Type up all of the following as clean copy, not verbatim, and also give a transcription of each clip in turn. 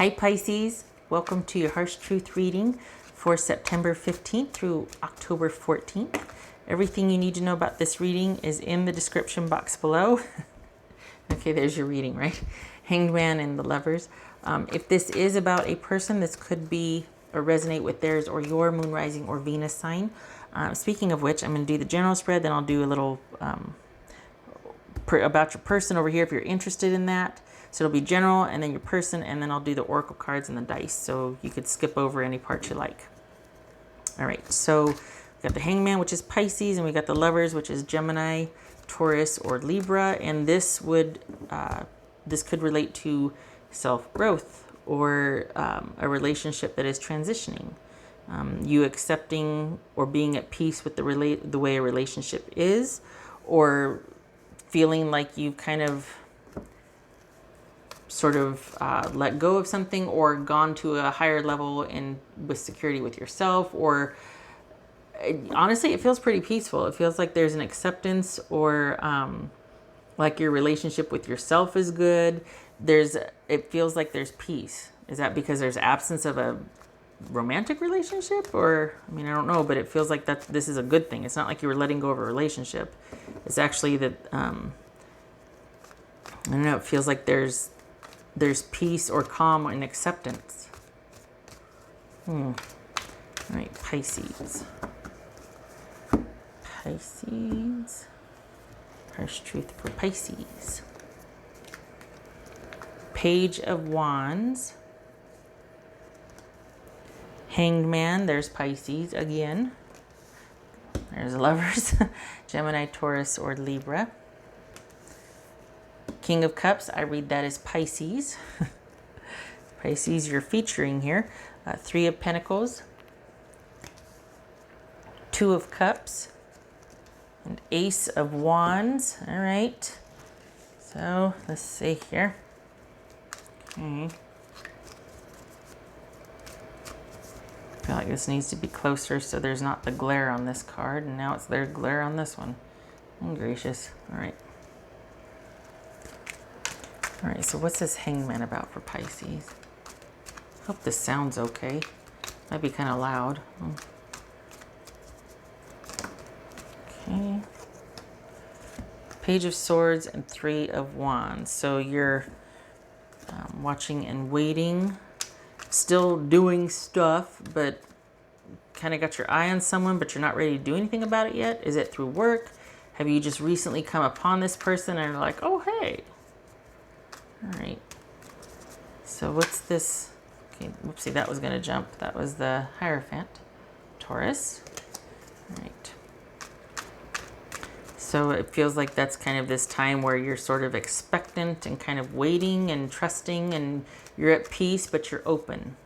Hi Pisces, welcome to your Harsh Truth reading for September 15th through October 14th. Everything you need to know about this reading is in the description box below. Okay, there's your reading, right? Hanged Man and the Lovers. If this is about a person, this could be or resonate with theirs or your moon, rising, or Venus sign. Speaking of which, I'm going to do the general spread, then I'll do a little about your person over here if you're interested in that. So it'll be general and then your person, and then I'll do the oracle cards and the dice, so you could skip over any part you like. All right, so we got the Hangman, which is Pisces, and we got the Lovers, which is Gemini, Taurus, or Libra. And this could relate to self-growth or a relationship that is transitioning. You accepting or being at peace with the way a relationship is, or feeling like you've kind of sort of let go of something or gone to a higher level with security with yourself, or honestly, it feels pretty peaceful. It feels like there's an acceptance, or like your relationship with yourself is good. It feels like there's peace. Is that because there's absence of a romantic relationship? Or, I mean, I don't know, but it feels like this is a good thing. It's not like you were letting go of a relationship. It's actually that, I don't know, it feels like there's peace or calm and acceptance. All right, Pisces. Pisces. Harsh Truth for Pisces. Page of Wands. Hanged Man, there's Pisces again. There's Lovers, Gemini, Taurus, or Libra. King of Cups, I read that as Pisces. Pisces, you're featuring here. Three of Pentacles, Two of Cups, and Ace of Wands. All right. So let's see here. Okay. I feel like this needs to be closer so there's not the glare on this card, and now it's their glare on this one. Oh, gracious. All right. All right, so what's this Hangman about for Pisces? Hope this sounds okay. Might be kind of loud. Okay. Page of Swords and Three of Wands. So you're watching and waiting, still doing stuff, but kind of got your eye on someone, but you're not ready to do anything about it yet. Is it through work? Have you just recently come upon this person and are like, oh, hey. All right. So what's this? Okay, whoopsie, that was going to jump. That was the Hierophant. Taurus. All right. So it feels like that's kind of this time where you're sort of expectant and kind of waiting and trusting, and you're at peace, but you're open.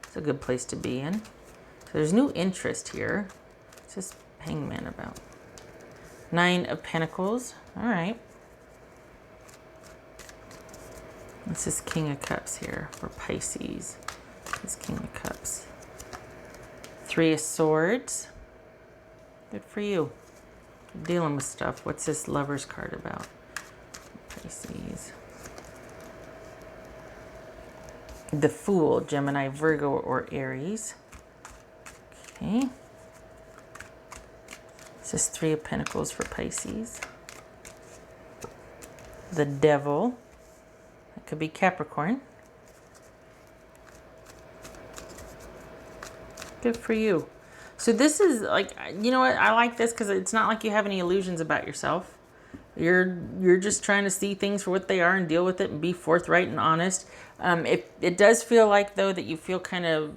It's a good place to be in. So there's new interest here. What's this Hangman about? Nine of Pentacles. All right. What's this King of Cups here for Pisces? This King of Cups. Three of Swords. Good for you. You're dealing with stuff. What's this Lover's card about? Pisces. The Fool, Gemini, Virgo, or Aries. Okay. This is Three of Pentacles for Pisces. The Devil. That could be Capricorn. Good for you. So this is like, you know what? I like this because it's not like you have any illusions about yourself. You're just trying to see things for what they are and deal with it and be forthright and honest. It does feel like, though, that you feel kind of,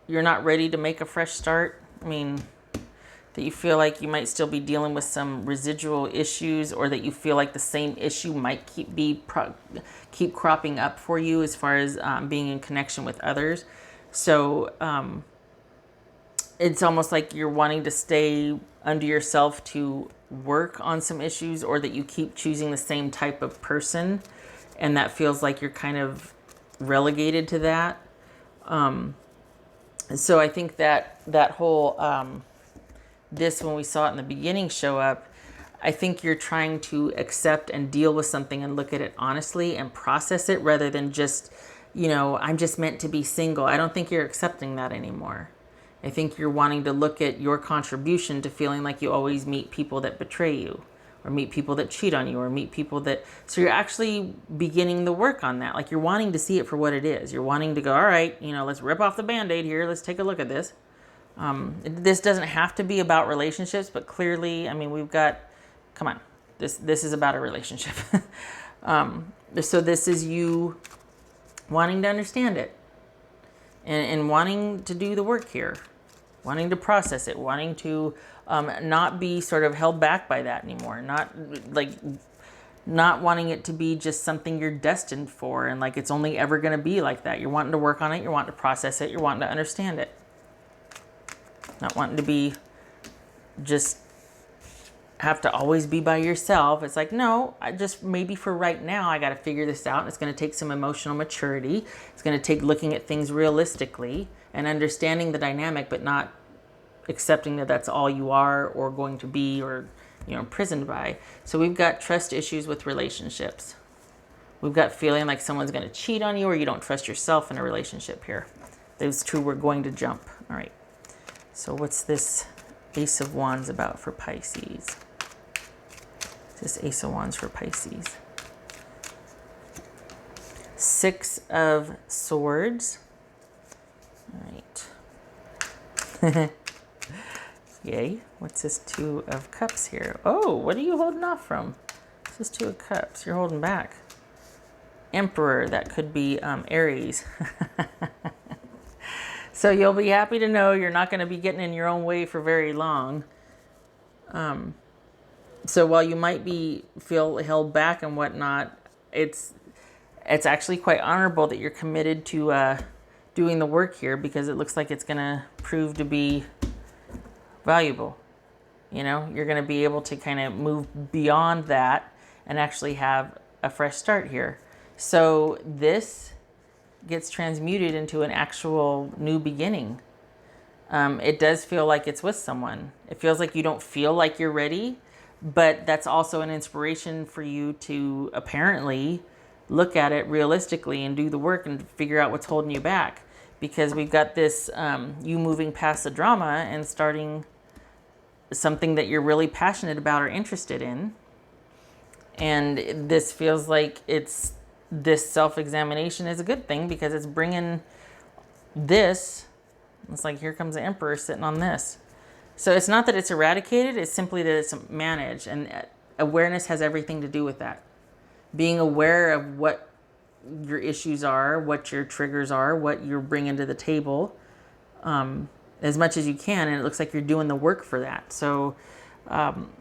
you're not ready to make a fresh start. I mean, that you feel like you might still be dealing with some residual issues, or that you feel like the same issue might keep cropping up for you as far as being in connection with others. So it's almost like you're wanting to stay under yourself to work on some issues, or that you keep choosing the same type of person, and that feels like you're kind of relegated to that. So I think that whole this, when we saw it in the beginning show up, I think you're trying to accept and deal with something and look at it honestly and process it, rather than just, you know, I'm just meant to be single. I don't think you're accepting that anymore. I think you're wanting to look at your contribution to feeling like you always meet people that betray you, or meet people that cheat on you, or meet people that, so you're actually beginning the work on that. Like, you're wanting to see it for what it is. You're wanting to go, all right, you know, let's rip off the Band-Aid here. Let's take a look at this. This doesn't have to be about relationships, but clearly, I mean, we've got, come on, this is about a relationship. So this is you wanting to understand it, and wanting to do the work here, wanting to process it, wanting to not be sort of held back by that anymore, not wanting it to be just something you're destined for and like it's only ever going to be like that. You're wanting to work on it, you're wanting to process it, you're wanting to understand it. Not wanting to be just have to always be by yourself. It's like, no, I just, maybe for right now, I got to figure this out. And it's going to take some emotional maturity. It's going to take looking at things realistically and understanding the dynamic, but not accepting that that's all you are or going to be, or, you know, imprisoned by. So we've got trust issues with relationships. We've got feeling like someone's going to cheat on you, or you don't trust yourself in a relationship here. Those two we're going to jump. All right. So what's this Ace of Wands about for Pisces? This Ace of Wands for Pisces. Six of Swords. All right. Yay. What's this Two of Cups here? Oh, what are you holding off from? This is Two of Cups. You're holding back. Emperor. That could be Aries. So you'll be happy to know you're not going to be getting in your own way for very long. So while you might feel held back and whatnot, it's actually quite honorable that you're committed to doing the work here, because it looks like it's going to prove to be valuable. You know, you're going to be able to kind of move beyond that and actually have a fresh start here. So this gets transmuted into an actual new beginning. It does feel like it's with someone. It feels like you don't feel like you're ready, but that's also an inspiration for you to apparently look at it realistically and do the work and figure out what's holding you back. Because we've got this, you moving past the drama and starting something that you're really passionate about or interested in. And this feels like this self-examination is a good thing, because it's bringing this. It's like, here comes the Emperor sitting on this. So it's not that it's eradicated, it's simply that it's managed, and awareness has everything to do with that. Being aware of what your issues are, what your triggers are, what you're bringing to the table, as much as you can, and it looks like you're doing the work for that. So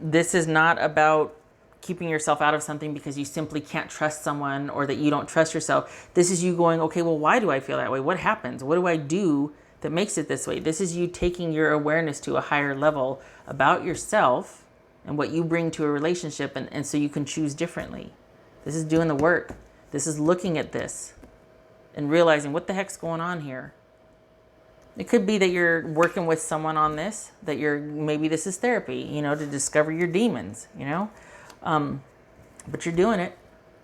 this is not about keeping yourself out of something because you simply can't trust someone, or that you don't trust yourself. This is you going, okay, well, why do I feel that way? What happens? What do I do that makes it this way? This is you taking your awareness to a higher level about yourself and what you bring to a relationship, and so you can choose differently. This is doing the work. This is looking at this and realizing, what the heck's going on here? It could be that you're working with someone on this, that maybe this is therapy, you know, to discover your demons, you know? But you're doing it.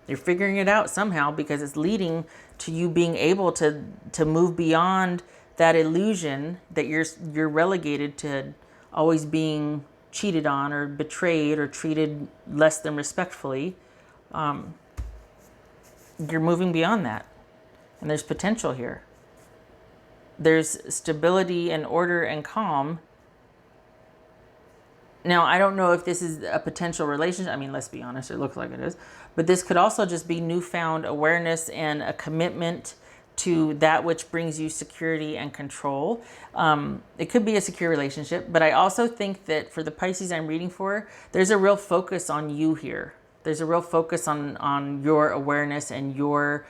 You're figuring it out somehow, because it's leading to you being able to move beyond that illusion that you're relegated to always being cheated on or betrayed or treated less than respectfully. You're moving beyond that, and there's potential here. There's stability and order and calm. Now, I don't know if this is a potential relationship. I mean, let's be honest, it looks like it is. But this could also just be newfound awareness and a commitment to that which brings you security and control. It could be a secure relationship, but I also think that for the Pisces I'm reading for, there's a real focus on you here. There's a real focus on your awareness and your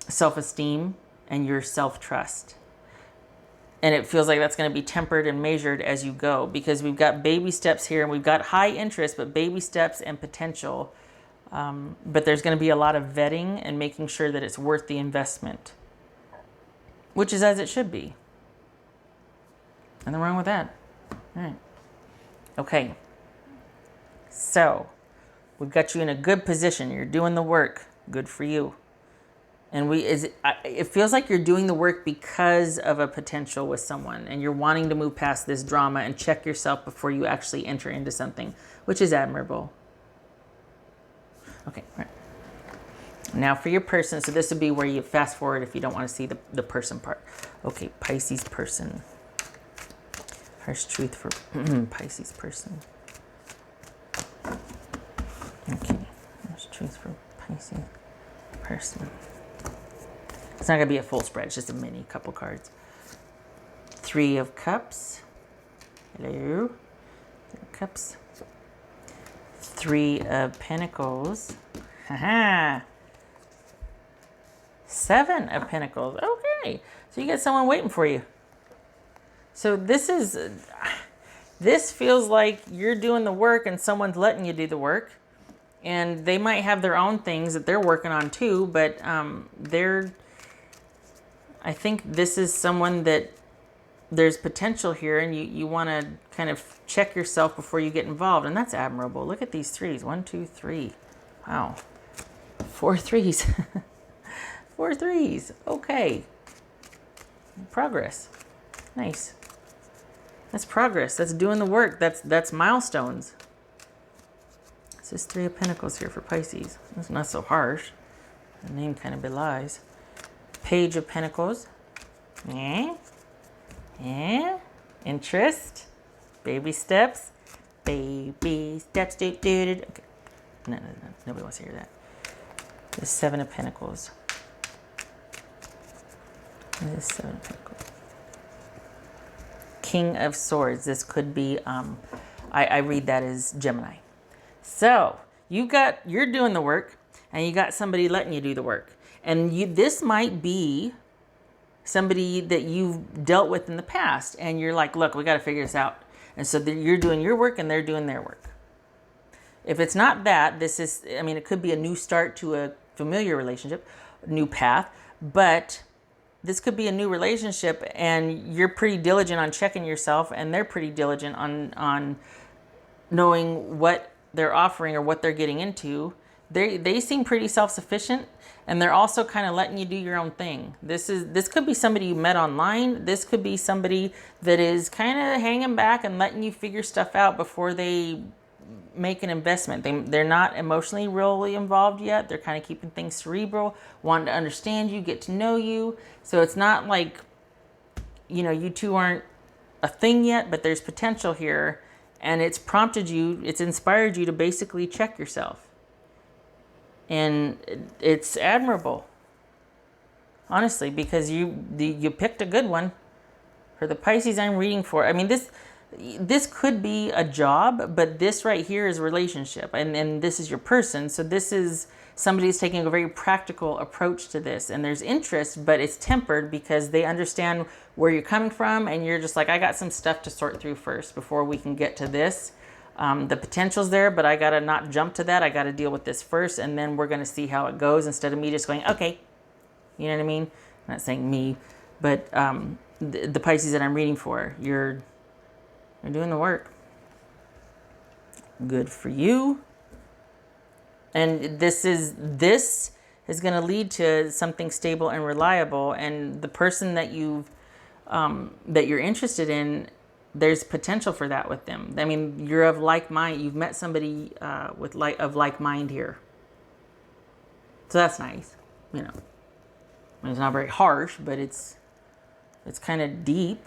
self-esteem and your self-trust. And it feels like that's going to be tempered and measured as you go, because we've got baby steps here, and we've got high interest, but baby steps and potential. But there's going to be a lot of vetting and making sure that it's worth the investment, which is as it should be. Nothing wrong with that. All right. Okay. So we've got you in a good position. You're doing the work. Good for you. And it feels like you're doing the work because of a potential with someone, and you're wanting to move past this drama and check yourself before you actually enter into something, which is admirable. Okay, right. Now for your person, so this would be where you fast forward if you don't want to see the person part. Okay, Pisces person. Harsh truth for Pisces person. Okay, harsh truth for Pisces person. It's not going to be a full spread. It's just a mini couple cards. 3 of Cups. Hello. 3 of Cups. 3 of Pentacles. Haha. 7 of Pentacles. Okay. So you got someone waiting for you. So this feels like you're doing the work and someone's letting you do the work. And they might have their own things that they're working on too, but I think this is someone that there's potential here, and you want to kind of check yourself before you get involved, and that's admirable. Look at these 3s. 1, 2, 3. Wow. 4 3s. 4 3s. Okay. Progress. Nice. That's progress. That's doing the work. That's milestones. This is 3 of Pentacles here for Pisces. It's not so harsh. The name kind of belies. Page of Pentacles. Yeah. Interest. Baby steps. Baby steps. Okay. No. Nobody wants to hear that. The 7 of Pentacles. The 7 of Pentacles. King of Swords. This could be, I read that as Gemini. So you're doing the work, and you got somebody letting you do the work. And this might be somebody that you've dealt with in the past, and you're like, look, we got to figure this out. And so you're doing your work and they're doing their work. If it's not that, it could be a new start to a familiar relationship, a new path, but this could be a new relationship, and you're pretty diligent on checking yourself, and they're pretty diligent on knowing what they're offering or what they're getting into. They seem pretty self-sufficient, and they're also kind of letting you do your own thing. This could be somebody you met online. This could be somebody that is kind of hanging back and letting you figure stuff out before they make an investment. They're not emotionally really involved yet. They're kind of keeping things cerebral, wanting to understand you, get to know you. So it's not like, you two aren't a thing yet, but there's potential here, and it's inspired you to basically check yourself. And it's admirable, honestly, because you picked a good one for the Pisces I'm reading for. I mean, this could be a job, but this right here is a relationship, and this is your person. So this is somebody who's taking a very practical approach to this, and there's interest, but it's tempered because they understand where you're coming from, and you're just like, I got some stuff to sort through first before we can get to this. The potential's there, but I got to not jump to that. I got to deal with this first, and then we're going to see how it goes, instead of me just going, okay. You know what I mean? I'm not saying me, but the Pisces that I'm reading for, you're doing the work. Good for you. And this is going to lead to something stable and reliable, and the person that that you're interested in, there's potential for that with them. I mean, you're of like mind. You've met somebody of like mind here. So that's nice. I mean, it's not very harsh, but it's kind of deep.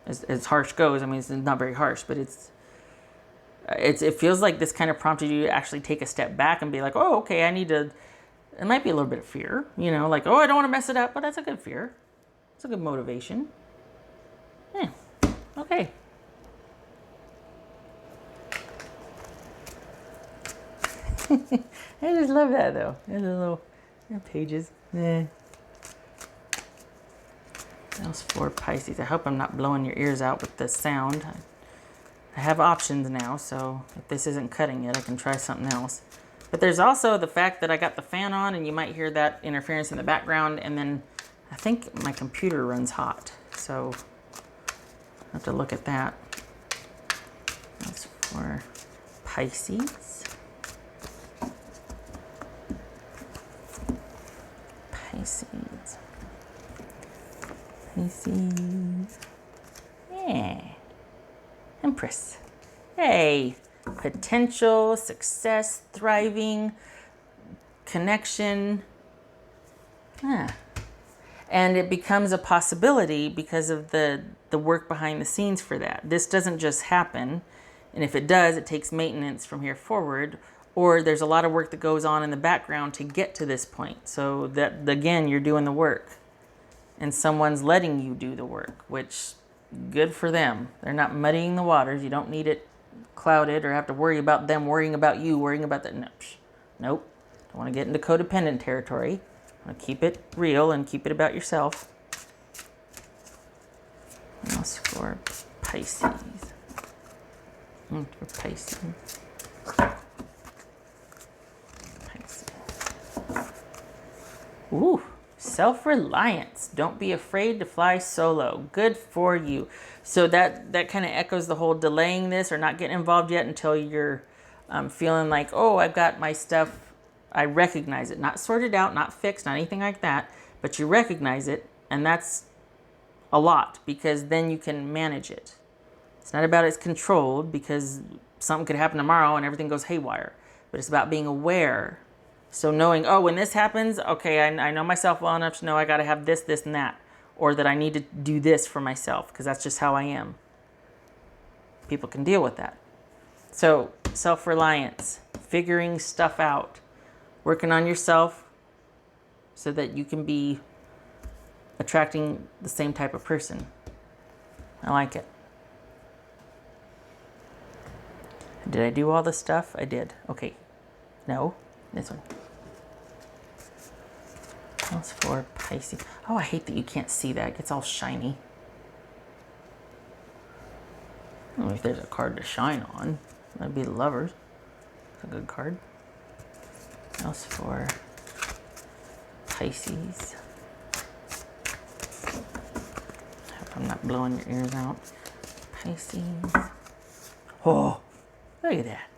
As harsh goes, it's not very harsh, but it feels like this kind of prompted you to actually take a step back and be like, oh, okay, it might be a little bit of fear, like, oh, I don't want to mess it up, but that's a good fear. It's a good motivation. Yeah. Okay. I just love that, though. There's a little pages. Yeah. That was for Pisces. I hope I'm not blowing your ears out with the sound. I have options now, so if this isn't cutting it, I can try something else. But there's also the fact that I got the fan on, and you might hear that interference in the background, and then I think my computer runs hot, so I have to look at that. That's for Pisces. Pisces. Pisces. Yeah. Empress. Hey. Potential, success, thriving, connection. Yeah. And it becomes a possibility because of the work behind the scenes for that. This doesn't just happen. And if it does, it takes maintenance from here forward. Or there's a lot of work that goes on in the background to get to this point. So that, again, you're doing the work. And someone's letting you do the work, which, good for them. They're not muddying the waters. You don't need it clouded or have to worry about them worrying about you, worrying about that. No. Nope. Don't want to get into codependent territory. I want to keep it real and keep it about yourself. What else for Pisces? For Pisces. Ooh, self-reliance. Don't be afraid to fly solo. Good for you. So that kind of echoes the whole delaying this or not getting involved yet until you're feeling like, oh, I've got my stuff. I recognize it. Not sorted out, not fixed, not anything like that. But you recognize it. And that's a lot because then you can manage it. It's not about it's controlled because something could happen tomorrow and everything goes haywire. But it's about being aware. So knowing, oh, when this happens, okay, I know myself well enough to know I got to have this, this, and that. Or that I need to do this for myself because that's just how I am. People can deal with that. So self-reliance, figuring stuff out, working on yourself so that you can be attracting the same type of person. I like it. Did I do all the stuff? I did. Okay. No. This one. That's for Pisces. Oh, I hate that you can't see that. It gets all shiny. I don't know if there's a card to shine on. That'd be the Lovers. It's a good card. Else for Pisces. Hope I'm not blowing your ears out. Pisces. Oh, look at that.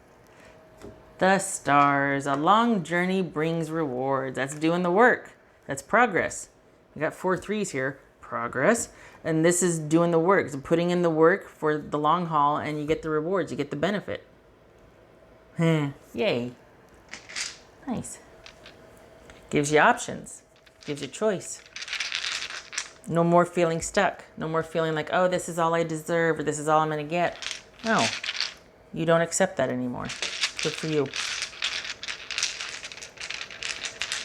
The stars. A long journey brings rewards. That's doing the work. That's progress. We got 4 3s here. Progress. And this is doing the work. So putting in the work for the long haul and you get the rewards. You get the benefit. Yay. Nice. Gives you options. Gives you choice. No more feeling stuck. No more feeling like, oh, this is all I deserve or this is all I'm going to get. No. You don't accept that anymore. Good for you.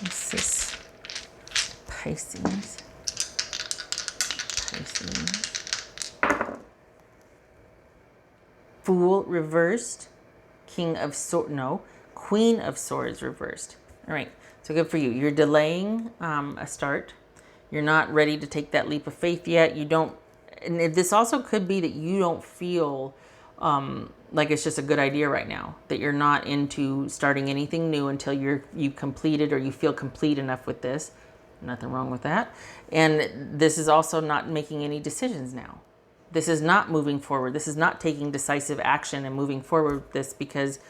What's this? Pisces. Fool reversed. King of Swords. No. Queen of Swords reversed. All right. So good for you. You're delaying a start. You're not ready to take that leap of faith yet. You don't. And this also could be that you don't feel like it's just a good idea right now, that you're not into starting anything new until you completed or you feel complete enough with this. Nothing wrong with that. And this is also not making any decisions now. This is not moving forward. This is not taking decisive action and moving forward with this because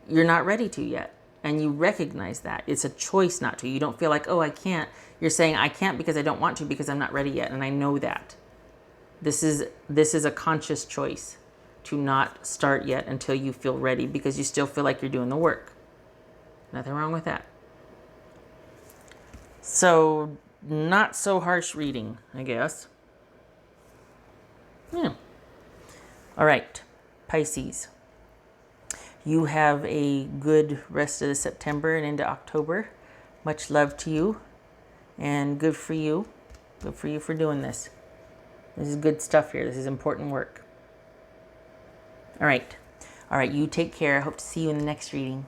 you're not ready to yet. And you recognize that. It's a choice not to. You don't feel like, oh, I can't. You're saying, I can't because I don't want to because I'm not ready yet. And I know that. This is a conscious choice to not start yet until you feel ready because you still feel like you're doing the work. Nothing wrong with that. So, not so harsh reading, I guess. Yeah. All right, Pisces. You have a good rest of the September and into October. Much love to you. And good for you. Good for you for doing this. This is good stuff here. This is important work. All right. All right, you take care. I hope to see you in the next reading.